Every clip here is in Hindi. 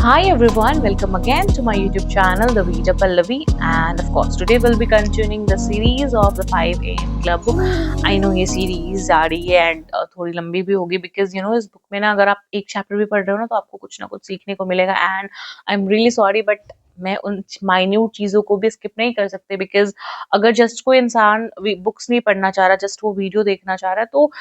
Hi everyone, welcome again to my YouTube channel, The Veeda Pallavi, and of course today we'll be continuing the series of the 5 AM Club book. I know ये सीरीज जा रही है एंड थोड़ी लंबी भी होगी बिकॉज इस बुक में ना अगर आप एक चैप्टर भी पढ़ रहे हो ना तो आपको कुछ ना कुछ सीखने को मिलेगा and I am really sorry but मैं उन माइन्यूट चीजों को भी स्किप नहीं कर सकते बिकॉज अगर जस्ट कोई इंसान बुक्स नहीं पढ़ना चाह रहा, जस्ट वो वीडियो देखना चाह रहा है तो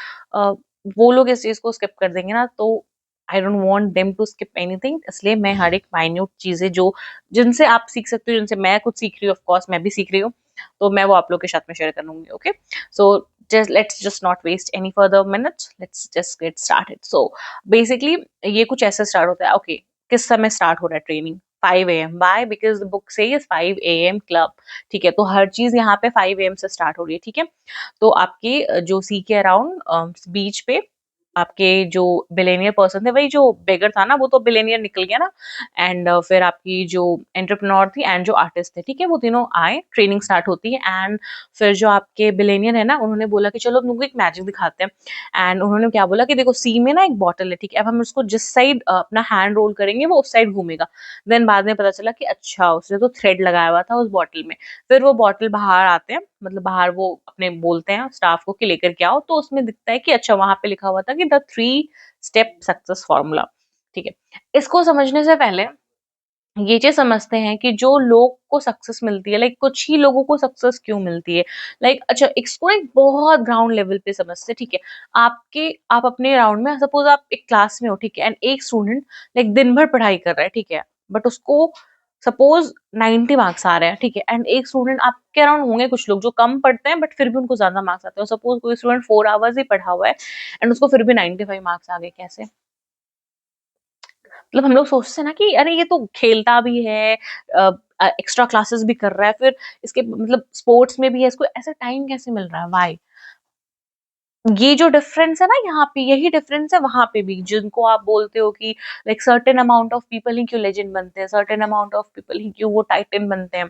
वो लोग इस चीज को स्किप कर देंगे ना, तो I don't want them to skip anything. इसलिए मैं हर एक माइन्यूट चीजें जो जिनसे आप सीख सकते हो, जिनसे मैं कुछ सीख रही हूँ, ऑफ कोर्स मैं भी सीख रही हूँ, तो मैं वो आप लोग के साथ में शेयर करूंगी। Okay, so let's just not waste any further minutes, let's just get started. So basically ये कुछ ऐसे स्टार्ट होता है। ओके, किस समय स्टार्ट हो रहा है training? 5 AM। Why? Because the book says 5 AM club। ठीक है, तो हर चीज यहाँ पे 5 AM से स्टार्ट हो रही है। ठीक है, तो आपके जो सी के अराउंड बीच पे आपके जो बिलेनियर पर्सन थे, वही जो बेगर था ना वो तो बिलेनियर निकल गया ना, एंड फिर आपकी जो एंटरप्रेन्योर थी एंड जो आर्टिस्ट थे, ठीक है, वो तीनों आए, ट्रेनिंग स्टार्ट होती है एंड फिर जो आपके बिलेनियर है ना उन्होंने बोला कि चलो तुमको एक मैजिक दिखाते हैं। एंड उन्होंने क्या बोला कि देखो सी में ना एक बॉटल है, ठीक है, अब हम उसको जिस साइड अपना हैंड रोल करेंगे वो उस साइड घूमेगा। देन बाद में पता चला कि अच्छा उसने तो थ्रेड लगाया हुआ था उस बॉटल में। फिर वो बॉटल बाहर आते हैं, मतलब बाहर वो अपने बोलते हैं स्टाफ को कि लेकर के आओ, तो उसमें दिखता है कि अच्छा वहां पे लिखा हुआ था कि द 3 स्टेप सक्सेस फॉर्मूला। ठीक है, इसको समझने से पहले ये चीज समझते हैं कि जो लोग को सक्सेस मिलती है, लाइक कुछ ही लोगों को सक्सेस क्यों मिलती है। लाइक अच्छा, इसको एक बहुत ग्राउंड लेवल पे समझते हैं। ठीक है, आप अपने राउंड में सपोज आप एक क्लास में हो, ठीक है, एंड एक स्टूडेंट लाइक दिन भर पढ़ाई कर रहा है, ठीक है, बट उसको सपोज 90 मार्क्स आ रहे हैं, ठीक है, एंड एक स्टूडेंट आपके अराउंड होंगे कुछ लोग जो कम पढ़ते हैं बट फिर भी उनको ज्यादा मार्क्स आते हैं। सपोज कोई स्टूडेंट 4 आवर्स ही पढ़ा हुआ है एंड उसको फिर भी 95 मार्क्स आ गए, कैसे? मतलब हम लोग सोचते हैं ना कि अरे ये तो खेलता भी है, एक्स्ट्रा क्लासेस भी कर रहा है, फिर इसके मतलब स्पोर्ट्स में भी है, इसको ऐसा टाइम कैसे मिल रहा है? वाई? ये जो डिफरेंस है ना यहाँ पे, यही डिफरेंस है वहां पे भी, जिनको आप बोलते हो कि like certain amount of people ही क्यों लेजेंड बनते हैं, सर्टेन अमाउंट ऑफ पीपल ही क्यों वो टाइटन बनते हैं।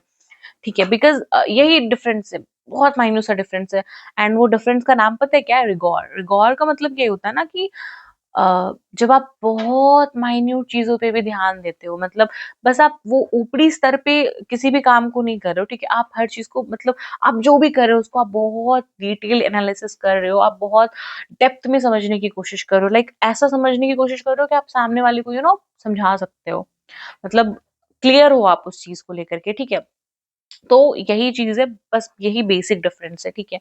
ठीक है, बिकॉज यही डिफरेंस है, बहुत माइन्यूट सा डिफरेंस है। एंड वो डिफरेंस का नाम पता है क्या है? रिगॉर। रिगॉर का मतलब ये होता है ना कि जब आप बहुत माइन्यूट चीजों पे भी ध्यान देते हो, मतलब बस आप वो ऊपरी स्तर पे किसी भी काम को नहीं कर रहे हो, ठीक है, आप हर चीज को मतलब आप जो भी कर रहे हो उसको आप बहुत डिटेल एनालिसिस कर रहे हो, आप बहुत डेप्थ में समझने की कोशिश कर रहे हो, लाइक ऐसा समझने की कोशिश कर रहे हो कि आप सामने वाले को समझा सकते हो, मतलब क्लियर हो आप उस चीज को लेकर के। ठीक है, तो यही चीज है, बस यही बेसिक डिफरेंस है। ठीक है,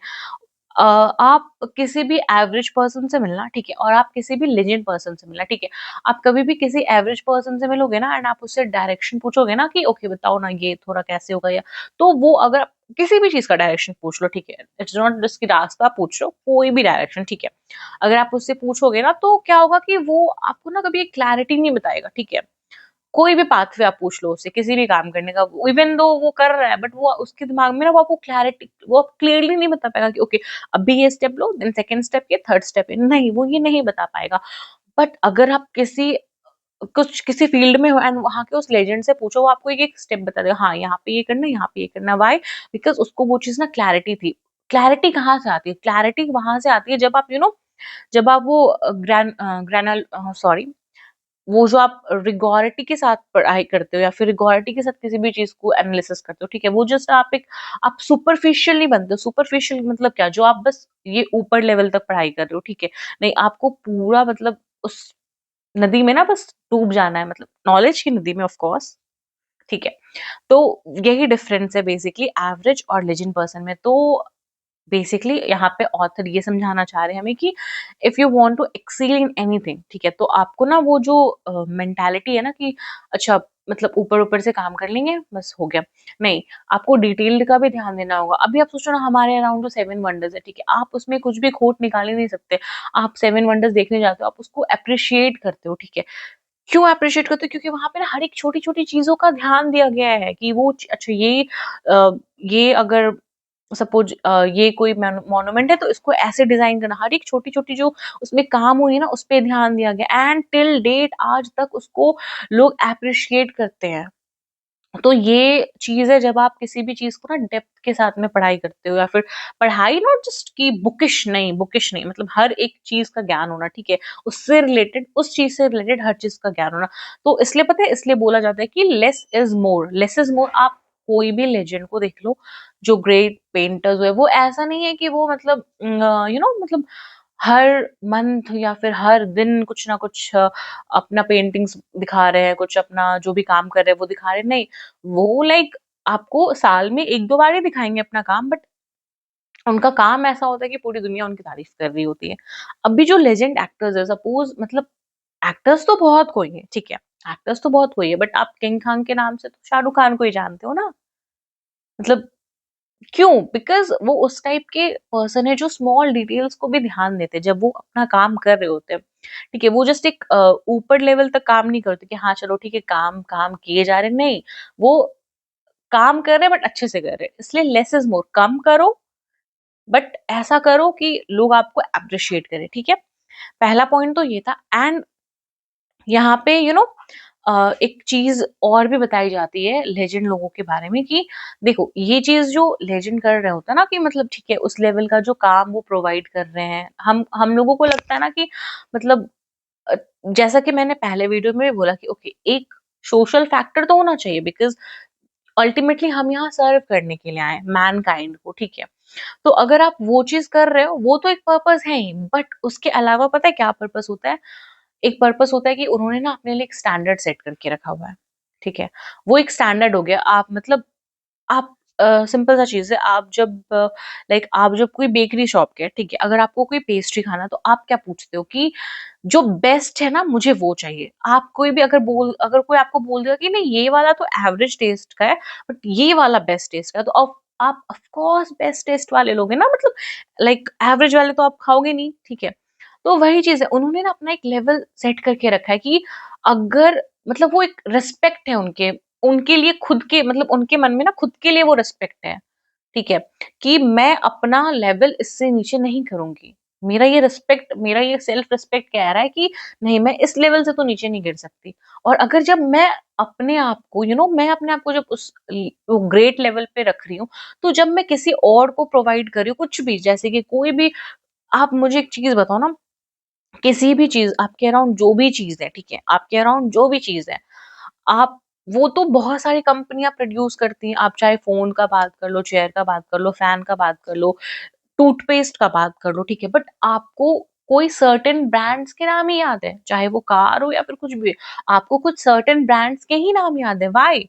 आप किसी भी एवरेज पर्सन से मिलना, ठीक है, और आप किसी भी लेजेंड पर्सन से मिलना, ठीक है, आप कभी भी किसी एवरेज पर्सन से मिलोगे ना एंड आप उससे डायरेक्शन पूछोगे ना कि ओके बताओ ना ये थोड़ा कैसे होगा, या तो वो अगर किसी भी चीज का डायरेक्शन पूछ लो, ठीक है, इट्स नॉट जस्ट कि रास्ता पूछ लो, कोई भी डायरेक्शन, ठीक है, अगर आप उससे पूछोगे ना तो क्या होगा कि वो आपको ना कभी एक क्लैरिटी नहीं बताएगा। ठीक है, कोई भी पाथवे आप पूछ लो उससे किसी भी काम करने का, इवन दो वो कर रहा है बट वो उसके दिमाग में ना वो आपको क्लैरिटी, वो क्लियरली नहीं बता पाएगा कि ओके अभी ये स्टेप लो, देन सेकंड स्टेप, ये थर्ड स्टेप है, नहीं वो ये नहीं बता पाएगा। बट अगर आप किसी फील्ड में हो एंड वहां के उस लेजेंड से पूछो, वो आपको एक एक स्टेप बता देगा, हाँ यहाँ पे ये करना, यहाँ पे ये करना। वाई? बिकॉज उसको वो चीज ना क्लैरिटी थी। क्लैरिटी कहाँ से आती है? क्लैरिटी वहां से आती है जब आप जब आप वो ग्रैनल सॉरी वो जो आप रिगोरिटी के साथ पढ़ाई करते हो या फिर रिगोरिटी के साथ किसी भी चीज को एनालिसिस करते हो, ठीक है, वो जस्ट आप सुपरफिशियल नहीं बनते हो। सुपरफिशियल मतलब क्या? जो आप बस ये ऊपर लेवल तक पढ़ाई कर रहे हो, ठीक है, नहीं आपको पूरा मतलब उस नदी में ना बस डूब जाना है, मतलब नॉलेज की नदी में, ऑफ कोर्स। ठीक है, तो यही डिफरेंस है बेसिकली एवरेज और लेजेंड पर्सन में। तो बेसिकली यहाँ पे ऑथर ये समझाना चाह रहे हैं हमें कि if you want to excel in anything, ठीक है, तो आपको ना वो जो मेंटालिटी है ना कि अच्छा मतलब ऊपर ऊपर से काम कर लेंगे बस हो गया, नहीं, आपको डिटेल्ड का भी ध्यान देना होगा। अभी आप सोचो ना, हमारे अराउंड जो 7 वंडर्स है, ठीक है, आप उसमें कुछ भी खोट निकाल ही नहीं सकते। आप 7 वंडर्स देखने जाते हो, आप उसको अप्रिशिएट करते हो, ठीक है, क्यों अप्रिशिएट करते हो? क्योंकि वहां पे ना हर एक छोटी छोटी चीजों का ध्यान दिया गया है कि अच्छा ये अगर सपोज ये कोई मॉन्यूमेंट है तो इसको ऐसे डिजाइन करना, हर एक छोटी छोटी जो उसमें काम हुई है ना उस पे ध्यान दिया गया एंड टिल डेट आज तक उसको लोग अप्रिशिएट करते हैं। तो ये चीज़ है जब आप किसी भी चीज़ को ना डेप्थ के साथ में पढ़ाई करते हो, या फिर पढ़ाई नॉट जस्ट कि बुकिश नहीं, मतलब हर एक चीज़ का ज्ञान होना, ठीक है? उससे रिलेटेड, उस चीज़ से रिलेटेड हर चीज़ का ज्ञान होना। तो इसलिए पता है, इसलिए बोला जाता है कि लेस इज़ मोर। आप कोई भी लेजेंड को देख लो, जो ग्रेट पेंटर्स हुए, वो ऐसा नहीं है कि वो मतलब मतलब हर मंथ या फिर हर दिन कुछ ना कुछ अपना पेंटिंग्स दिखा रहे हैं, कुछ अपना जो भी काम कर रहे हैं वो दिखा रहे हैं, नहीं। वो लाइक आपको साल में 1-2 बार ही दिखाएँगे अपना काम, बट उनका काम ऐसा होता है कि पूरी दुनिया उनकी तारीफ़ कर रही होती है। अभी जो लेजेंड एक्टर्स है, सपोज़ मतलब एक्टर्स तो बहुत कोई है, ठीक है? एक्टर्स तो बहुत कोई है, बट आप किंग खान के नाम से तो शाहरुख खान को ही जानते हो ना? मतलब क्यों? बिकॉज़ वो उस टाइप के पर्सन है जो स्मॉल डिटेल्स को भी ध्यान देते हैं, जब वो अपना काम कर रहे होते हैं। ठीक है? वो जस्ट एक ऊपर लेवल तक काम नहीं करते कि हाँ, चलो ठीक है, काम काम किए जा रहे हैं, नहीं। वो काम कर रहे हैं बट अच्छे से कर रहे हैं। इसलिए लेस इज़ मोर, कम करो बट ऐसा करो कि लोग आपको एप्रिशिएट करें, ठीक है? पहला पॉइंट तो ये था। एंड यहाँ पे एक चीज़ और भी बताई जाती है लेजेंड लोगों के बारे में कि देखो, ये चीज़ जो लेजेंड कर रहे होता है ना, कि मतलब ठीक है, उस लेवल का जो काम वो प्रोवाइड कर रहे हैं, हम लोगों को लगता है ना कि मतलब अ, जैसा कि मैंने पहले वीडियो में भी बोला कि ओके, एक सोशल फैक्टर तो होना चाहिए, बिकॉज़ अल्टीमेटली हम यहाँ सर्व करने के लिए आए हैं मैनकाइंड को, ठीक है? तो अगर आप वो चीज़ कर रहे हो, वो तो एक पर्पस है ही, बट उसके अलावा पता है क्या पर्पस होता है? एक पर्पस होता है कि उन्होंने ना अपने लिए एक स्टैंडर्ड सेट करके रखा हुआ है, ठीक है? वो एक स्टैंडर्ड हो गया। आप मतलब आप सिंपल सा चीज़ है, आप जब लाइक आप जब कोई बेकरी शॉप गए, ठीक है? अगर आपको कोई पेस्ट्री खाना है, तो आप क्या पूछते हो कि जो बेस्ट है ना, मुझे वो चाहिए। आप कोई भी अगर कोई आपको बोल देगा कि नहीं, ये वाला तो एवरेज टेस्ट का है, बट ये वाला बेस्ट टेस्ट का है, तो आप ऑफ कोर्स बेस्ट टेस्ट वाले लोगे ना, मतलब लाइक एवरेज वाले तो आप खाओगे नहीं, ठीक है? तो वही चीज़ है, उन्होंने ना अपना एक लेवल सेट करके रखा है कि अगर मतलब वो एक रिस्पेक्ट है उनके उनके लिए, खुद के मतलब उनके मन में ना खुद के लिए वो रिस्पेक्ट है, ठीक है? कि मैं अपना लेवल इससे नीचे नहीं करूँगी। मेरा ये सेल्फ रिस्पेक्ट कह रहा है कि नहीं, मैं इस लेवल से तो नीचे नहीं गिर सकती। और अगर जब मैं अपने आप को मैं अपने आप को जब उस वो ग्रेट लेवल पे रख रही हूँ, तो जब मैं किसी और को प्रोवाइड कर रही हूँ कुछ भी, जैसे कि कोई भी, आप मुझे एक चीज़ बताओ ना, किसी भी चीज़ आपके अराउंड जो भी चीज़ है, ठीक है? आपके अराउंड जो भी चीज़ है, आप वो तो बहुत सारी कंपनियाँ प्रोड्यूस करती हैं। आप चाहे फ़ोन का बात कर लो, चेयर का बात कर लो, फैन का बात कर लो, टूथपेस्ट का बात कर लो, ठीक है? बट आपको कोई सर्टेन ब्रांड्स के नाम ही याद है, चाहे वो कार हो या फिर कुछ भी। आपको कुछ सर्टेन ब्रांड्स के ही नाम याद है, व्हाई?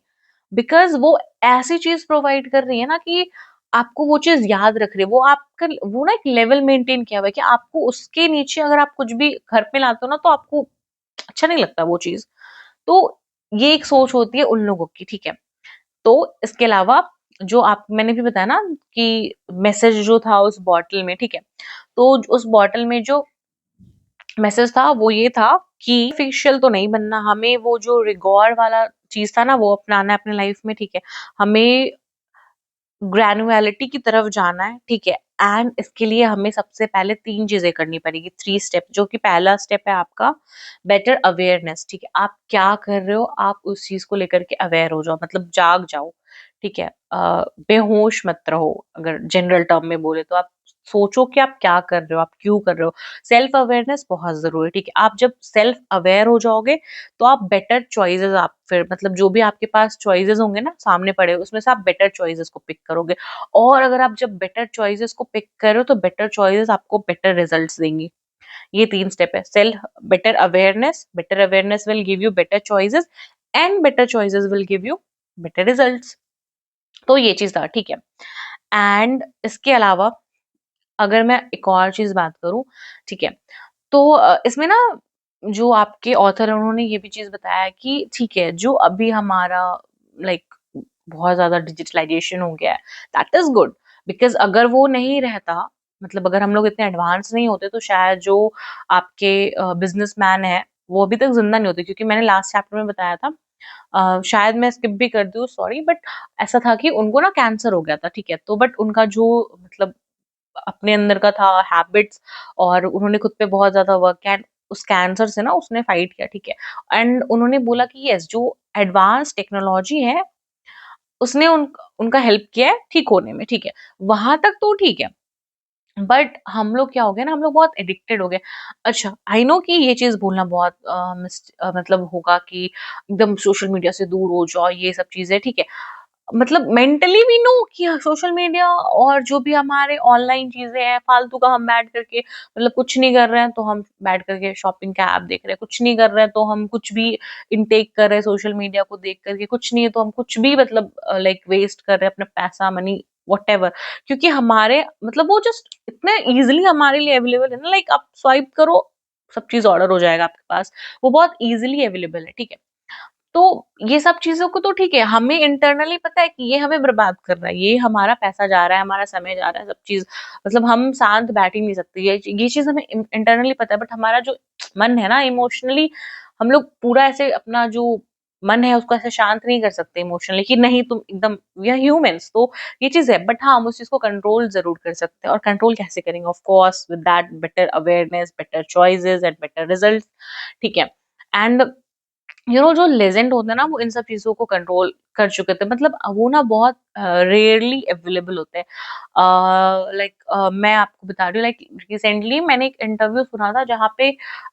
बिकॉज़ वो ऐसी चीज़ प्रोवाइड कर रही है ना कि आपको वो चीज़ याद रख रही है। वो आपका वो ना एक लेवल मेंटेन किया हुआ है कि आपको उसके नीचे अगर आप कुछ भी घर पे लाते हो ना, तो आपको अच्छा नहीं लगता वो चीज़। तो ये एक सोच होती है उन लोगों की, ठीक है? तो इसके अलावा जो आप मैंने भी बताया ना कि मैसेज जो था उस बॉटल में, ठीक है? तो उस बॉटल में जो मैसेज था वो ये था कि ऑफिशियल तो नहीं बनना, हमें वो जो रिगॉर्ड वाला चीज़ था ना, वो अपनाना है अपनी लाइफ में, ठीक है? हमें ग्रैन्युअलिटी की तरफ जाना है, ठीक है? एंड इसके लिए हमें सबसे पहले 3 चीज़ें करनी पड़ेगी, 3 स्टेप, जो कि पहला स्टेप है आपका बेटर अवेयरनेस, ठीक है? आप क्या कर रहे हो, आप उस चीज़ को लेकर के अवेयर हो जाओ, मतलब जाग जाओ, ठीक है? बेहोश मत रहो, अगर जनरल टर्म में बोले तो। आप सोचो कि आप क्या कर रहे हो, आप क्यों कर रहे हो? सेल्फ अवेयरनेस बहुत ज़रूरी है, ठीक है? आप जब सेल्फ अवेयर हो जाओगे, तो आप बेटर चॉइसेस, आप फिर मतलब जो भी आपके पास चॉइसेस होंगे ना सामने पड़े हुए, उसमें से आप बेटर चॉइसेस को पिक करोगे। और अगर आप जब बेटर चॉइसेस को पिक कर रहे हो, तो बेटर चॉइसेस आपको बेटर रिजल्ट्स देंगी। ये 3 स्टेप है। Self better awareness will give you better choices, and better choices will give you better results. तो ये चीज़ था, ठीक है? एंड इसके अलावा अगर मैं एक और चीज़ बात करूँ, ठीक है? तो इसमें ना जो आपके ऑथर हैं, उन्होंने ये भी चीज़ बताया कि ठीक है, जो अभी हमारा लाइक बहुत ज़्यादा डिजिटलाइज़ेशन हो गया है, दैट इज़ गुड, बिकॉज़ अगर वो नहीं रहता, मतलब अगर हम लोग इतने एडवांस नहीं होते, तो शायद जो आपके बिज़नेसमैन हैं, वो अभी तक ज़िंदा नहीं होते, क्योंकि मैंने लास्ट चैप्टर में बताया था। शायद मैं स्किप भी कर दी हूँ, सॉरी, बट ऐसा था कि उनको ना कैंसर हो गया था, ठीक है? तो बट उनका जो मतलब अपने अंदर का था हैबिट्स, और उन्होंने खुद पे बहुत ज़्यादा वर्क किया, एंड उस कैंसर से ना उसने फाइट किया, ठीक है? एंड उन्होंने बोला कि यस, जो एडवांस टेक्नोलॉजी है, उसने उनका हेल्प किया है ठीक होने में, ठीक है। वहाँ तक तो ठीक है। बट हम लोग क्या हो गए ना, हम लोग बहुत एडिक्टेड हो गए। अच्छा, आई नो कि ये चीज़ बोलना बहुत मतलब होगा कि एकदम सोशल मीडिया से दूर हो जाओ, ये सब चीज़ें, ठीक है। मतलब मेंटली भी नो कि सोशल मीडिया और जो भी हमारे ऑनलाइन चीजें हैं फालतू का, हम बैठ करके मतलब कुछ नहीं कर रहे हैं तो हम बैठ करके शॉपिंग का ऐप देख रहे हैं, कुछ नहीं कर रहे हैं तो हम कुछ भी इनटेक कर रहे हैं सोशल मीडिया को देख करके, कुछ नहीं है तो हम कुछ भी मतलब लाइक वेस्ट कर रहे हैं अपना पैसा, मनी, वट, क्योंकि हमारे मतलब वो जस्ट इतने इजिली हमारे लिए अवेलेबल है ना, लाइक आप स्वाइप करो, सब चीज ऑर्डर हो जाएगा आपके पास, वो बहुत इजिली अवेलेबल है, ठीक है। तो ये सब चीज़ों को तो ठीक है, हमें इंटरनली पता है कि ये हमें बर्बाद कर रहा है, ये हमारा पैसा जा रहा है, हमारा समय जा रहा है, सब चीज़ मतलब हम शांत बैठ ही नहीं सकते। ये चीज़ हमें इंटरनली पता है, बट हमारा जो मन है ना इमोशनली, हम लोग पूरा ऐसे अपना जो मन है उसको ऐसे शांत नहीं कर सकते इमोशनली कि नहीं तुम एकदम, वी आर ह्यूमंस, तो ये चीज़ है। बट हाँ, हम उस चीज़ को कंट्रोल ज़रूर कर सकते हैं, और कंट्रोल कैसे करेंगे? Of course with that better awareness, better choices and better results, ठीक है। एंड जो लेजेंड होते हैं ना, वो इन सब चीजों को कंट्रोल कर चुके थे, मतलब वो ना बहुत रेयरली अवेलेबल होते हैं। लाइक मैं आपको बता रही हूँ, लाइक रिसेंटली मैंने एक इंटरव्यू सुना था जहाँ पे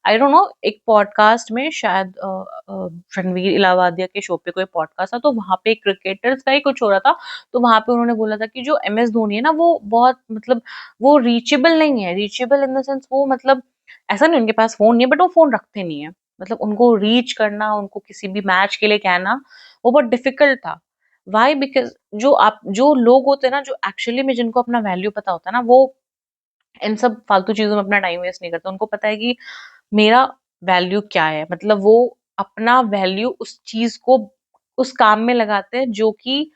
आई डोंट नो, एक पॉडकास्ट में शायद रणवीर इलाहाबादिया के शो पे कोई पॉडकास्ट था, तो वहां पे क्रिकेटर्स का ही कुछ हो रहा था। तो वहां पे उन्होंने बोला था कि जो MS धोनी है ना, वो बहुत मतलब वो रीचेबल नहीं है, रीचेबल इन द सेंस वो मतलब ऐसा नहीं उनके पास फोन नहीं है, बट वो फोन रखते नहीं है, मतलब उनको रीच करना, उनको किसी भी मैच के लिए कहना, वो बहुत डिफिकल्ट था। वाई? बिकॉज जो लोग होते हैं ना, जो एक्चुअली में जिनको अपना वैल्यू पता होता है ना, वो इन सब फालतू चीजों में अपना टाइम वेस्ट नहीं करते। उनको पता है कि मेरा वैल्यू क्या है, मतलब वो अपना वैल्यू उस चीज को, उस काम में लगाते हैं जो कि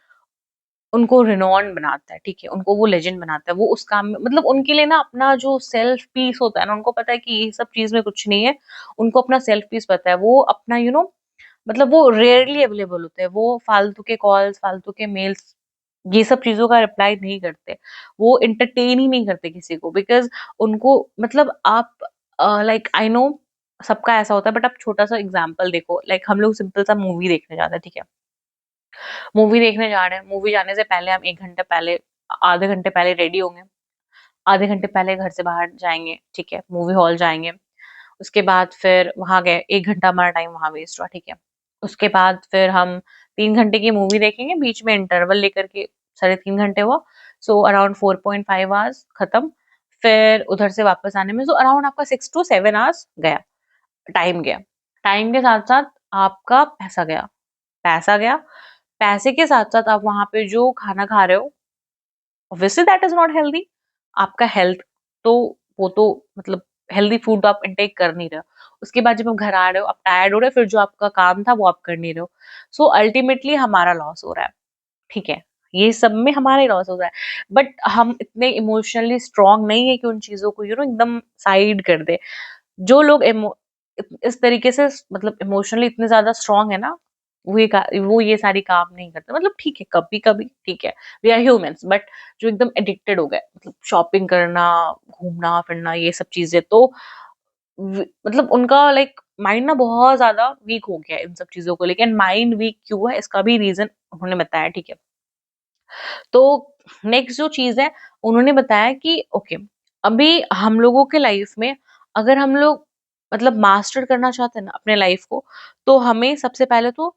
उनको रिनॉन बनाता है, ठीक है, उनको वो लेजेंड बनाता है, वो उस काम में मतलब उनके लिए ना अपना जो सेल्फ पीस होता है ना, उनको पता है कि ये सब चीज में कुछ नहीं है, उनको अपना सेल्फ पीस पता है, वो अपना मतलब वो रेयरली अवेलेबल होते हैं, वो फालतू के कॉल्स, फालतू के मेल्स, ये सब चीजों का रिप्लाई नहीं करते, वो इंटरटेन ही नहीं करते किसी को, बिकॉज उनको मतलब आप लाइक आई नो सबका ऐसा होता है, बट आप छोटा सा एग्जाम्पल देखो, लाइक हम लोग सिंपल सा मूवी देखने जाते हैं, ठीक है, मूवी देखने जा रहे हैं, मूवी जाने से पहले हम 1 घंटे पहले, आधे घंटे पहले रेडी होंगे, आधे घंटे पहले घर से बाहर जाएंगे, ठीक है, मूवी हॉल जाएंगे, उसके बाद फिर वहां गए, 1 घंटा हमारा टाइम वहां वेस्ट हुआ, ठीक है। उसके बाद फिर हम 3 घंटे की मूवी देखेंगे, बीच में इंटरवल लेकर के 3.5 घंटे हुआ, सो अराउंड 4.5 आवर्स खत्म। फिर उधर से वापस आने में सो अराउंड आपका 6 to 7 आवर्स गया, टाइम गया, टाइम के साथ साथ आपका पैसा गया, पैसा गया, पैसे के साथ साथ आप वहां पे जो खाना खा रहे हो, obviously that is not healthy. आपका हेल्थ तो, वो तो मतलब हेल्दी फूड तो आप इंटेक कर नहीं रहे हो। उसके बाद जब आप घर आ रहे हो, आप टायर्ड हो रहे हो, फिर जो आपका काम था वो आप कर नहीं रहे हो, सो अल्टीमेटली हमारा लॉस हो रहा है, ठीक है, ये सब में हमारा ही लॉस हो रहा है। बट हम इतने इमोशनली स्ट्रांग नहीं है कि उन चीजों को एकदम साइड कर दे। जो लोग इस तरीके से मतलब इमोशनली इतने ज्यादा स्ट्रांग है ना, वो ये सारी काम नहीं करते, मतलब ठीक है कभी कभी, ठीक है, वी आर ह्यूमंस, बट जो एकदम एडिक्टेड हो गए, मतलब शॉपिंग करना, घूमना फिरना, ये सब चीजें, तो मतलब उनका लाइक माइंड ना बहुत ज्यादा वीक हो गया है इन सब चीजों को लेकिन माइंड वीक क्यों है इसका भी रीजन उन्होंने बताया, ठीक है। तो नेक्स्ट जो चीज है, उन्होंने बताया कि ओके, अभी हम लोगों के लाइफ में अगर हम लोग मतलब मास्टर करना चाहते हैं ना अपने लाइफ को, तो हमें सबसे पहले तो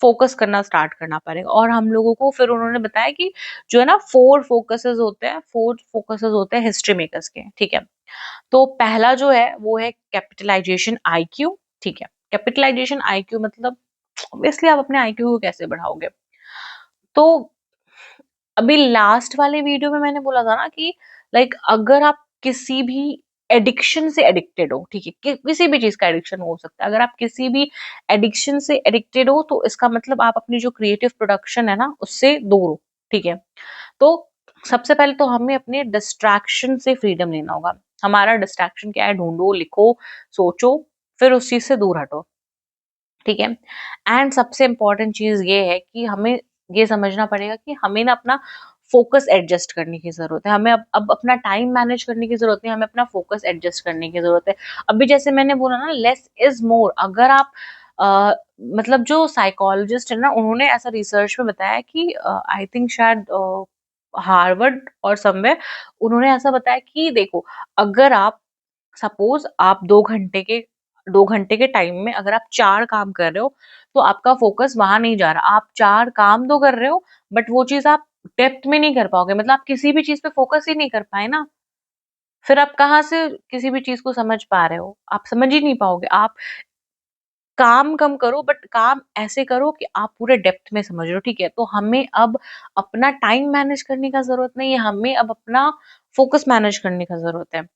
फोकस करना स्टार्ट करना पड़ेगा। और हम लोगों को फिर उन्होंने बताया कि जो है ना, 4 फोकसेस होते हैं हिस्ट्री मेकर्स के, ठीक है। तो पहला जो है वो है कैपिटलाइजेशन IQ, ठीक है। कैपिटलाइजेशन IQ मतलब ऑब्वियसली आप अपने IQ को कैसे बढ़ाओगे। तो अभी लास्ट वाले वीडियो में मैंने बोला था ना कि लाइक अगर आप किसी भी एडिक्शन से एडिक्टेड हो, ठीक है, किसी भी चीज का एडिक्शन हो सकता है, अगर आप किसी भी एडिक्शन से एडिक्टेड हो तो इसका मतलब आप अपनी जो क्रिएटिव प्रोडक्शन है ना उससे दूर हो, ठीक है। तो सबसे पहले तो हमें अपने डिस्ट्रैक्शन से फ्रीडम लेना होगा। हमारा डिस्ट्रैक्शन क्या है, ढूंढो, लिखो, सोचो, फिर उस चीज से दूर हटो, ठीक है। एंड सबसे इम्पोर्टेंट चीज ये है कि हमें ये समझना पड़ेगा कि हमें ना अपना फोकस एडजस्ट करने की जरूरत है, हमें अब अपना टाइम मैनेज करने की जरूरत है, हमें अपना फोकस एडजस्ट करने की जरूरत है। अभी जैसे मैंने बोला ना, लेस इज मोर, अगर आप मतलब जो साइकोलॉजिस्ट है ना, उन्होंने ऐसा रिसर्च में बताया कि आई थिंक शायद हार्वर्ड और समवेयर, उन्होंने ऐसा बताया कि देखो, अगर आप सपोज आप 2 घंटे के टाइम में अगर आप 4 काम कर रहे हो, तो आपका फोकस वहां नहीं जा रहा। आप 4 काम तो कर रहे हो, बट वो चीज आप डेप्थ में नहीं कर पाओगे, मतलब आप किसी भी चीज पे फोकस ही नहीं कर पाए ना, फिर आप कहाँ से किसी भी चीज को समझ पा रहे हो? आप समझ ही नहीं पाओगे। आप काम कम करो, बट काम ऐसे करो कि आप पूरे डेप्थ में समझ रहे हो, ठीक है? तो हमें अब अपना टाइम मैनेज करने का जरूरत नहीं है, हमें अब अपना फोकस मैनेज करने का जरूरत है।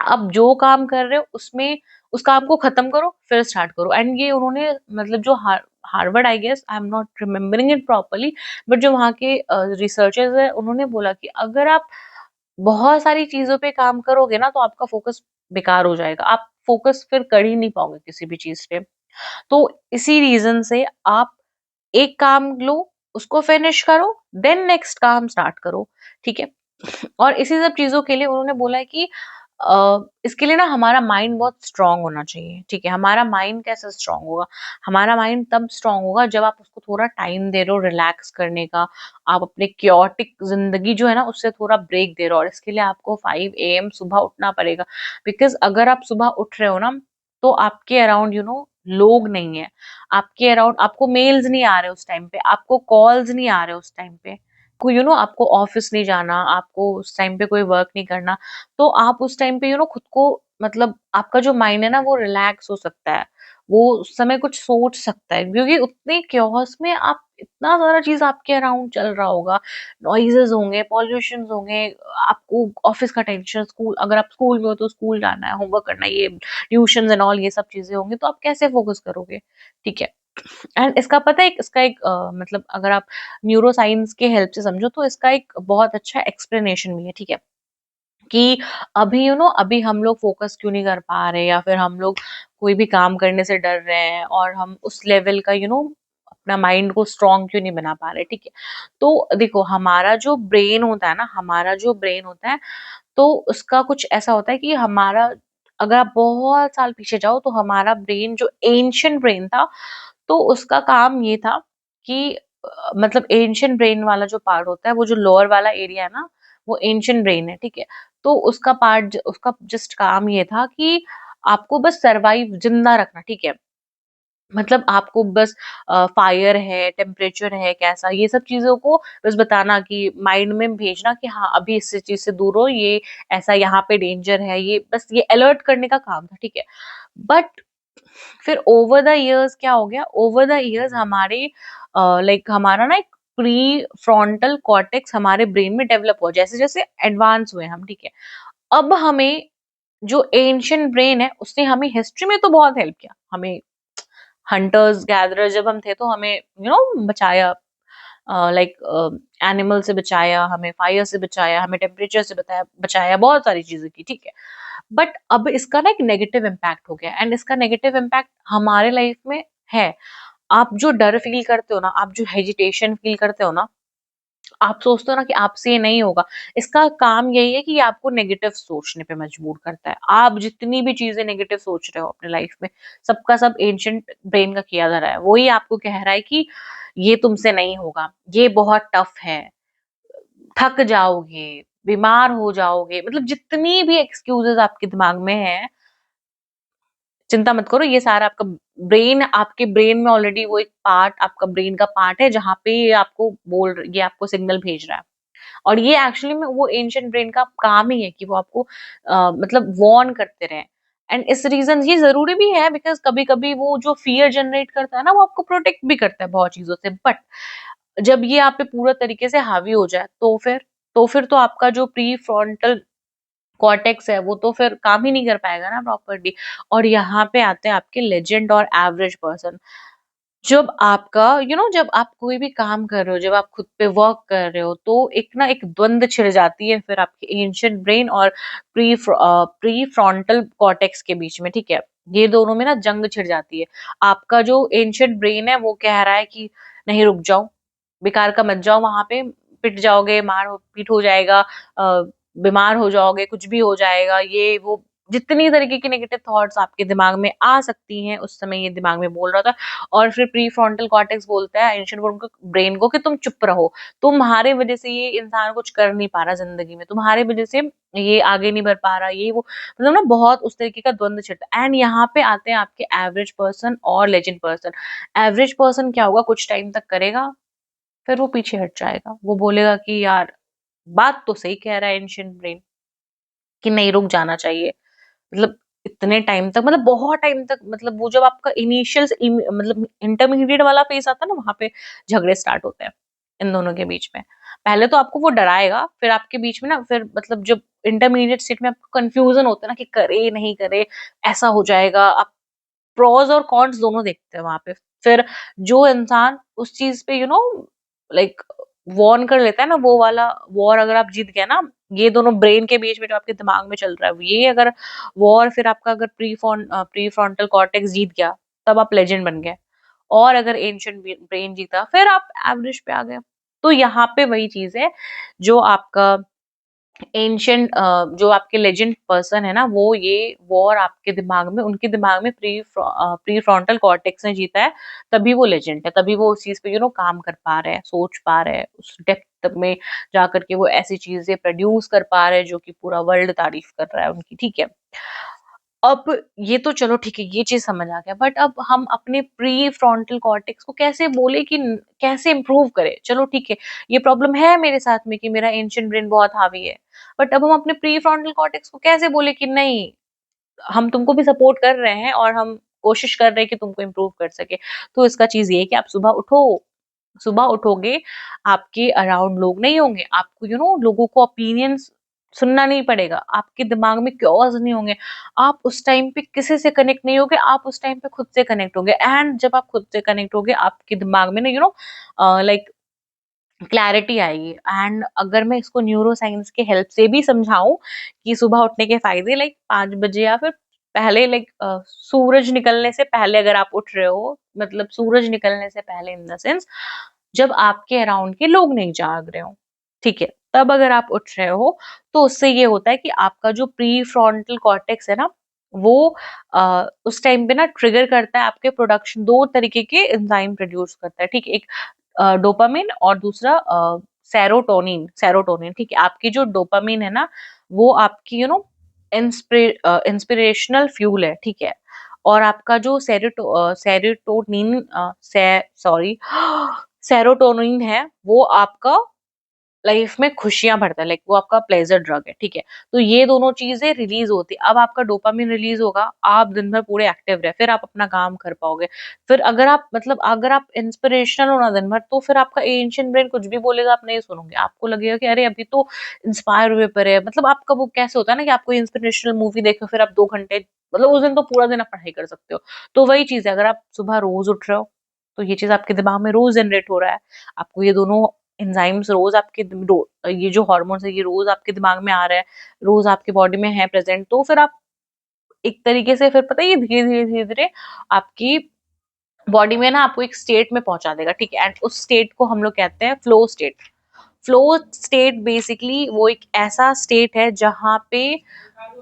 आप जो काम कर रहे हो उसमें उस काम को खत्म करो, फिर स्टार्ट करो। एंड ये उन्होंने मतलब जो Harvard, I guess, I am not remembering it properly, but जो वहाँ के रिसर्चर्स है, उन्होंने बोला कि अगर आप बहुत सारी चीजों पे काम करोगे ना, तो आपका फोकस बेकार हो जाएगा, आप फोकस फिर कर ही नहीं पाओगे किसी भी चीज पे। तो इसी रीजन से आप एक काम लो, उसको फिनिश करो, देन नेक्स्ट काम स्टार्ट करो, ठीक है? और इसी सब चीजों के लिए उन्होंने बोला है कि इसके लिए ना हमारा माइंड बहुत स्ट्रांग होना चाहिए, ठीक है? हमारा माइंड कैसे स्ट्रांग होगा? हमारा माइंड तब स्ट्रांग होगा जब आप उसको थोड़ा टाइम दे रहे हो रिलैक्स करने का, आप अपने क्योटिक जिंदगी जो है ना उससे थोड़ा ब्रेक दे रहे हो, और इसके लिए आपको 5 AM सुबह उठना पड़ेगा। बिकॉज अगर आप सुबह उठ रहे हो ना, तो आपके अराउंड लोग नहीं है, आपके अराउंड आपको मेल्स नहीं आ रहे उस टाइम पे, आपको कॉल्स नहीं आ रहे उस टाइम पे, को आपको ऑफिस नहीं जाना, आपको उस टाइम पे कोई वर्क नहीं करना, तो आप उस टाइम पे खुद को, मतलब आपका जो माइंड है ना वो रिलैक्स हो सकता है, वो उस समय कुछ सोच सकता है, क्योंकि उतने क्योस में आप इतना सारा चीज आपके अराउंड चल रहा होगा, नॉइजेस होंगे, पॉल्यूशन होंगे, आपको ऑफिस का टेंशन, स्कूल, अगर आप स्कूल में हो तो स्कूल जाना है, होमवर्क करना है, ये ट्यूशन एंड ऑल, ये सब चीजें होंगी, तो आप कैसे फोकस करोगे? ठीक है? एंड इसका पता है, इसका एक मतलब अगर आप न्यूरो साइंस के हेल्प से समझो, तो इसका एक बहुत अच्छा एक्सप्लेनेशन भी है, ठीक है? कि अभी अभी हम लोग फोकस क्यों नहीं कर पा रहे, या फिर हम लोग कोई भी काम करने से डर रहे हैं, और हम उस लेवल का अपना माइंड को स्ट्रांग क्यों नहीं बना पा रहे, ठीक है? तो देखो, हमारा जो ब्रेन होता है ना, हमारा जो ब्रेन होता है, तो उसका कुछ ऐसा होता है कि हमारा, अगर आप बहुत साल पीछे जाओ, तो हमारा ब्रेन जो एंशियंट ब्रेन था, तो उसका काम ये था कि मतलब एंशियंट ब्रेन वाला जो पार्ट होता है, वो जो लोअर वाला एरिया है ना, वो एंशियंट ब्रेन है, ठीक है? तो उसका जस्ट काम ये था कि आपको बस सरवाइव, जिंदा रखना, ठीक है? मतलब आपको बस फायर है, टेम्परेचर है कैसा, ये सब चीजों को बस बताना, कि माइंड में भेजना कि हाँ, अभी इस चीज से दूर हो, ये ऐसा यहाँ पे डेंजर है, ये बस ये अलर्ट करने का काम था, ठीक है? बट फिर ओवर द इयर्स क्या हो गया, ओवर द इयर्स हमारे लाइक हमारा ना एक प्री फ्रंटल कॉर्टेक्स हमारे ब्रेन में डेवलप हुआ, जैसे जैसे एडवांस हुए हम, ठीक है? अब हमें जो एंशियंट ब्रेन है, उसने हमें हिस्ट्री में तो बहुत हेल्प किया, हमें हंटर्स गैदरर जब हम थे, तो हमें बचाया, लाइक एनिमल से बचाया, हमें फायर से बचाया, हमें टेम्परेचर से बचाया, बचाया बहुत सारी चीजें की, ठीक है? बट अब इसका ना एक नेगेटिव इम्पैक्ट हो गया, एंड इसका नेगेटिव इम्पैक्ट हमारे लाइफ में है। आप जो डर फील करते हो ना, आप जो हेजिटेशन फील करते हो ना, आप सोचते हो ना कि आपसे ये नहीं होगा, इसका काम यही है कि ये आपको नेगेटिव सोचने पे मजबूर करता है। आप जितनी भी चीजें नेगेटिव सोच रहे हो अपने लाइफ में, सबका सब एंशियंट ब्रेन का किया जा रहा है, वही आपको कह रहा है कि ये तुमसे नहीं होगा, ये बहुत टफ है, थक जाओगे, बीमार हो जाओगे, मतलब जितनी भी एक्सक्यूजेस आपके दिमाग में है, चिंता मत करो, ये सारा आपका ब्रेन, आपके ब्रेन में ऑलरेडी वो एक पार्ट, आपका ब्रेन का पार्ट है, जहाँ पे ये आपको सिग्नल भेज रहा है। और ये एक्चुअली में वो एंशियंट ब्रेन का काम ही है कि वो आपको मतलब वार्न करते रहे। एंड इस रीजन ये जरूरी भी है, बिकॉज कभी कभी वो जो फियर जनरेट करता है ना, वो आपको प्रोटेक्ट भी करता है बहुत चीजों से, बट जब ये आप पे पूरा तरीके से हावी हो जाए, तो फिर तो आपका जो प्री फ्रंटल कॉर्टेक्स है, वो तो फिर काम ही नहीं कर पाएगा ना प्रॉपर्ली। और यहाँ पे आते हैं आपके लेजेंड और एवरेज पर्सन। जब आपका जब आप कोई भी काम कर रहे हो, जब आप खुद पे वर्क कर रहे हो, तो एक द्वंद छिड़ जाती है फिर आपके एंशियंट ब्रेन और प्री फ्रंटल कॉर्टेक्स के बीच में, ठीक है? ये दोनों में ना जंग छिड़ जाती है। आपका जो एंशियंट ब्रेन है, वो कह रहा है कि नहीं, रुक जाओ, बेकार का मत जाओ वहां पे, पिट जाओगे, पीठ हो जाएगा, बीमार हो जाओगे, कुछ भी हो जाएगा, ये वो जितनी तरीके की नेगेटिव थॉट्स आपके दिमाग में आ सकती हैं, उस समय ये दिमाग में बोल रहा था। और फिर प्री फ्रंटल कॉर्टेक्स बोलता है एंशिएंट ब्रेन को कि तुम चुप रहो, तुम्हारे वजह से ये इंसान कुछ कर नहीं पा रहा जिंदगी में, तुम्हारे वजह से ये आगे नहीं बढ़ पा रहा, ये वो, मतलब ना बहुत उस तरीके का द्वंद छिड़ता। एंड यहाँ पे आते हैं आपके एवरेज पर्सन और लेजेंड पर्सन। एवरेज पर्सन क्या होगा, कुछ टाइम तक करेगा, फिर वो पीछे हट जाएगा, वो बोलेगा कि यार बात तो सही कह रहा है एंशिएंट ब्रेन, कि नहीं रुक जाना चाहिए। मतलब इतने टाइम तक, मतलब बहुत टाइम तक, मतलब वो जब आपका इनिशियल मतलब इंटरमीडिएट वाला फेज आता है ना, वहां पे झगड़े स्टार्ट होते हैं इन दोनों के बीच में। पहले तो आपको वो डराएगा, फिर आपके बीच में ना, फिर मतलब जब इंटरमीडिएट स्टेट में आपको कंफ्यूजन होता है ना कि करे नहीं करे, ऐसा हो जाएगा, आप प्रोज और कॉन्स दोनों देखते हैं वहां पे। फिर जो इंसान उस चीज पे लाइक वॉर्न कर लेता है ना, वो वाला वॉर अगर आप जीत गए ना, ये दोनों ब्रेन के बीच में जो आपके दिमाग में चल रहा है, ये अगर वॉर, फिर आपका अगर प्री फ्रंटल कॉर्टेक्स जीत गया, तब आप लेजेंड बन गए। और अगर एंशिएंट ब्रेन जीता, फिर आप एवरेज पे आ गए। तो यहाँ पे वही चीज है, जो आपका एंशिएंट जो आपके लेजेंड पर्सन है ना, वो ये वॉर आपके दिमाग में, उनके दिमाग में प्री फ्रंटल कॉर्टेक्स ने जीता है, तभी वो लेजेंड है, तभी वो उस चीज पे काम कर पा रहे हैं, सोच पा रहे हैं, उस डेप्थ में जाकर के वो ऐसी चीजें प्रोड्यूस कर पा रहे हैं जो कि पूरा वर्ल्ड तारीफ कर रहा है उनकी, ठीक है। अब ये तो चलो ठीक है, ये चीज समझ आ गया, बट अब हम अपने प्री फ्रंटल कॉर्टेक्स को कैसे बोले कि कैसे इम्प्रूव करें। चलो ठीक है, ये प्रॉब्लम है मेरे साथ में कि मेरा एंशिएंट ब्रेन बहुत हावी है, बट अब हम अपने प्री फ्रंटल कॉर्टेक्स को कैसे बोले कि नहीं, हम तुमको भी सपोर्ट कर रहे हैं और हम कोशिश कर रहे हैं कि तुमको इम्प्रूव कर सके। तो इसका चीज ये है कि आप सुबह उठो, सुबह उठोगे, आपके अराउंड लोग नहीं होंगे, आपको लोगों को ओपिनियंस सुनना नहीं पड़ेगा, आपके दिमाग में क्योस नहीं होंगे, आप उस टाइम पे किसी से कनेक्ट नहीं होगे, आप उस टाइम पे खुद से कनेक्ट होगे। एंड जब आप खुद से कनेक्ट होगे, आपके दिमाग में ना लाइक क्लैरिटी आएगी। एंड अगर मैं इसको न्यूरो साइंस के हेल्प से भी समझाऊं कि सुबह उठने के फायदे, लाइक 5 बजे या फिर पहले, लाइक सूरज निकलने से पहले अगर आप उठ रहे हो, मतलब सूरज निकलने से पहले इन द सेंस जब आपके अराउंड के लोग नहीं जाग रहे हो, ठीक है, तब अगर आप उठ रहे हो, तो उससे ये होता है कि आपका जो प्री फ्रंटल कॉर्टेक्स है ना, वो उस टाइम पे ना ट्रिगर करता है आपके प्रोडक्शन, दो तरीके के एंजाइम प्रोड्यूस करता है, ठीक है। एक डोपामिन और दूसरा सेरोटोनिन, सेरोटोनिन, ठीक है। आपकी जो डोपामिन है ना, वो आपकी इंस्पिरेशनल फ्यूल है, ठीक है। और आपका जो सेरोटोनिन सॉरी सेरोटोनिन है, वो आपका लाइफ में खुशियां भरता है, लाइक वो आपका प्लेजर ड्रग है, ठीक है। तो ये दोनों चीजें रिलीज होती है, अब आपका डोपामिन रिलीज होगा, आप दिन भर पूरे एक्टिव रहे, फिर आप अपना काम कर पाओगे। फिर अगर आप मतलब अगर आप इंस्पिरेशनल हो ना दिन भर, तो फिर आपका एंशिएंट ब्रेन कुछ भी बोलेगा आप नहीं सुनोगे, आपको लगेगा कि अरे अभी तो इंस्पायर हुए पर है। मतलब आपका वो कैसे होता है ना कि आपको इंस्पिरेशनल मूवी देखो, फिर आप 2 घंटे, मतलब उस दिन तो पूरा दिन आप पढ़ाई कर सकते हो। तो वही चीज है, अगर आप सुबह रोज उठ रहे हो, तो ये चीज आपके दिमाग में रोज जनरेट हो रहा है, आपको ये दोनों एंजाइम्स रोज ये जो हार्मोन्स है, ये रोज आपके दिमाग में आ रहा है, रोज आपके बॉडी में है प्रेजेंट। तो फिर आप एक तरीके से, फिर पता है, ये धीरे धीरे धीरे धीरे आपकी बॉडी में ना आपको एक स्टेट में पहुंचा देगा, ठीक है। एंड उस स्टेट को हम लोग कहते हैं flow state. Flow state basically वो एक ऐसा स्टेट है जहां पे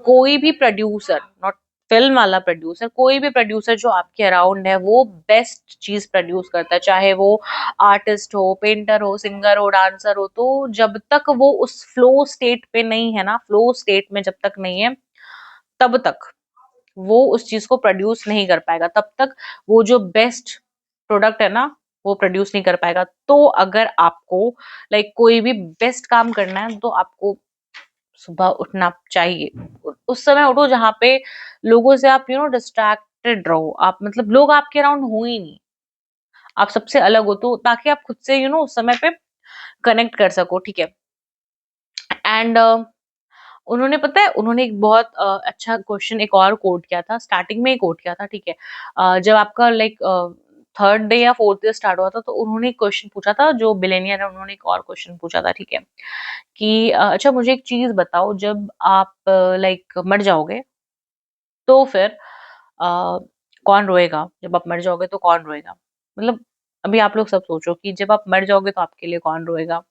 कोई भी प्रोड्यूसर, नॉट फिल्म वाला प्रोड्यूसर, कोई भी प्रोड्यूसर जो आपके अराउंड है, वो बेस्ट चीज प्रोड्यूस करता है, चाहे वो आर्टिस्ट हो, पेंटर हो, सिंगर हो, डांसर हो। तो जब तक वो उस फ्लो स्टेट पे नहीं है ना, फ्लो स्टेट में जब तक नहीं है, तब तक वो उस चीज को प्रोड्यूस नहीं कर पाएगा, तब तक वो जो बेस्ट प्रोडक्ट है ना, वो प्रोड्यूस नहीं कर पाएगा। तो अगर आपको लाइक कोई भी बेस्ट काम करना है, तो आपको सुबह उठना चाहिए। उस समय उठो जहां पे लोगों से आप डिस्ट्रैक्टेड रहो, आप मतलब लोग आपके अराउंड हो ही नहीं, आप सबसे अलग हो, तो ताकि आप खुद से उस समय पे कनेक्ट कर सको, ठीक है। एंड उन्होंने पता है, उन्होंने एक बहुत अच्छा क्वेश्चन एक और कोट किया था, स्टार्टिंग में ही कोट किया था, ठीक है। जब आपका लाइक थर्ड डे या फोर्थ डे स्टार्ट हुआ था, तो उन्होंने एक क्वेश्चन पूछा था, जो बिलेनियर है, उन्होंने एक और क्वेश्चन पूछा था, ठीक है, कि अच्छा मुझे एक चीज बताओ, जब आप लाइक मर जाओगे, तो फिर कौन रोएगा, जब आप मर जाओगे तो कौन रोएगा। मतलब अभी आप लोग सब सोचो कि जब आप मर जाओगे तो आपके लिए कौन रोएगा।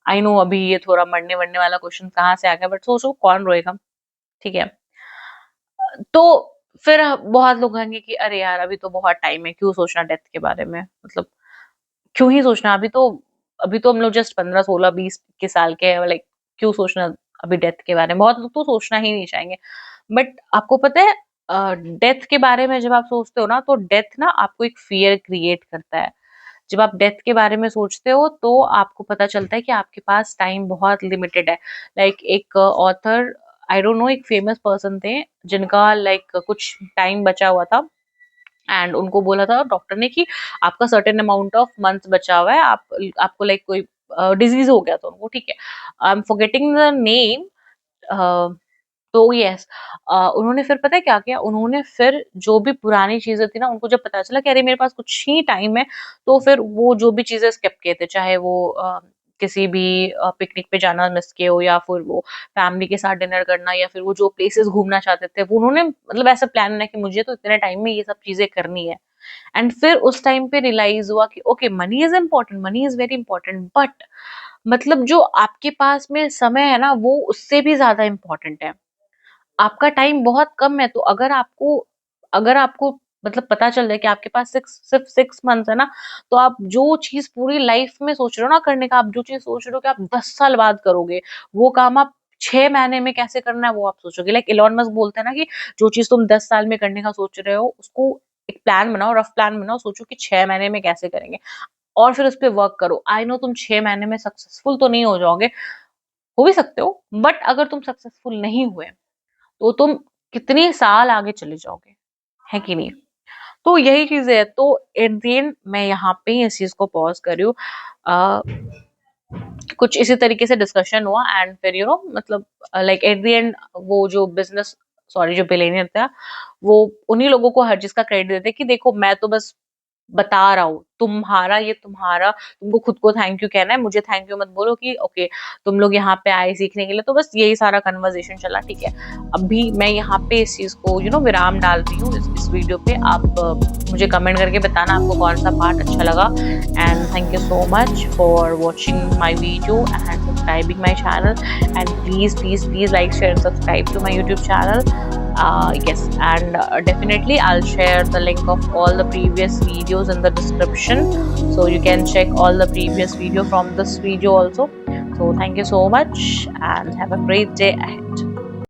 आई नो अभी ये थोड़ा मरने वरने वाला क्वेश्चन कहाँ से आ गया, बट सोचो कौन रोएगा, ठीक है। तो फिर बहुत लोग कहेंगे कि अरे यार अभी तो बहुत टाइम है, क्यों सोचना डेथ के बारे में, मतलब क्यों ही सोचना, अभी तो हम लोग जस्ट 15 16 20 के साल के हैं, लाइक क्यों सोचना अभी डेथ के बारे में, बहुत लोग तो सोचना ही नहीं चाहेंगे। बट आपको पता है डेथ के बारे में जब आप सोचते हो ना, तो डेथ ना आपको एक फियर क्रिएट करता है। जब आप डेथ के बारे में सोचते हो तो आपको पता चलता है कि आपके पास टाइम बहुत लिमिटेड है। लाइक एक ऑथर, आई डोंट नो, एक फेमस पर्सन थे जिनका लाइक कुछ टाइम बचा हुआ था, एंड उनको बोला था डॉक्टर ने कि आपका सर्टेन अमाउंट ऑफ मंथ्स बचा हुआ है, आपको लाइक कोई डिजीज हो गया था उनको, ठीक है, I am forgetting the name. तो यस, उन्होंने फिर पता है क्या किया, उन्होंने फिर जो भी पुरानी चीजें थी ना, उनको जब पता चला कि अरे मेरे पास कुछ ही टाइम है, तो फिर वो जो भी चीजें स्किप किए थे, चाहे वो किसी भी पिकनिक पे जाना मिस किए हो, या फिर वो फैमिली के साथ डिनर करना, या फिर वो जो प्लेसेस घूमना चाहते थे, वो उन्होंने मतलब ऐसा प्लान है कि मुझे तो इतने टाइम में ये सब चीजें करनी है। एंड फिर उस टाइम पे रियलाइज हुआ कि okay, money is important, money is very important, but मतलब जो आपके पास में समय है ना, वो उससे भी ज्यादा इम्पोर्टेंट है। आपका टाइम बहुत कम है, तो अगर आपको मतलब पता चल जाए कि आपके पास सिर्फ 6 मंथ्स है ना, तो आप जो चीज पूरी लाइफ में सोच रहे हो ना करने का, आप जो चीज सोच रहे हो कि आप 10 साल बाद करोगे, वो काम आप 6 महीने में कैसे करना है वो आप सोचोगे। लाइक इलॉन मस्क बोलते हैं ना कि जो चीज तुम 10 साल में करने का सोच रहे हो, उसको एक प्लान बनाओ, रफ प्लान बनाओ, सोचो कि 6 महीने में कैसे करेंगे, और फिर उस पर वर्क करो। आई नो तुम 6 महीने में सक्सेसफुल तो नहीं हो जाओगे, हो भी सकते हो, बट अगर तुम सक्सेसफुल नहीं हुए तो तुम कितने साल आगे चले जाओगे, है कि नहीं? तो यही चीज है। तो एट द एंड मैं यहाँ पे ही इस चीज को पॉज कर रही हूँ। कुछ इसी तरीके से डिस्कशन हुआ, एंड फिर मतलब लाइक एट द एंड वो जो बिजनेस, सॉरी, जो बिलेनियर था, वो उन्हीं लोगों को हर चीज का क्रेडिट देते कि देखो मैं तो बस बता रहा हूँ, तुम्हारा तुमको खुद को थैंक यू कहना है, मुझे थैंक यू मत बोलो कि ओके तुम लोग यहाँ पे आए सीखने के लिए। तो बस यही सारा कन्वर्सेशन चला, ठीक है। अभी मैं यहाँ पे इस चीज को विराम डाल रही हूँ इस वीडियो पे। आप मुझे कमेंट करके बताना आपको कौन सा पार्ट अच्छा लगा, and thank you so much for watching my video and subscribing my channel, and please please please like share and subscribe to my YouTube channel. Yes, and definitely I'll share the link of all the previous videos in the description, so you can check all the previous video from this video also. So thank you so much and have a great day ahead.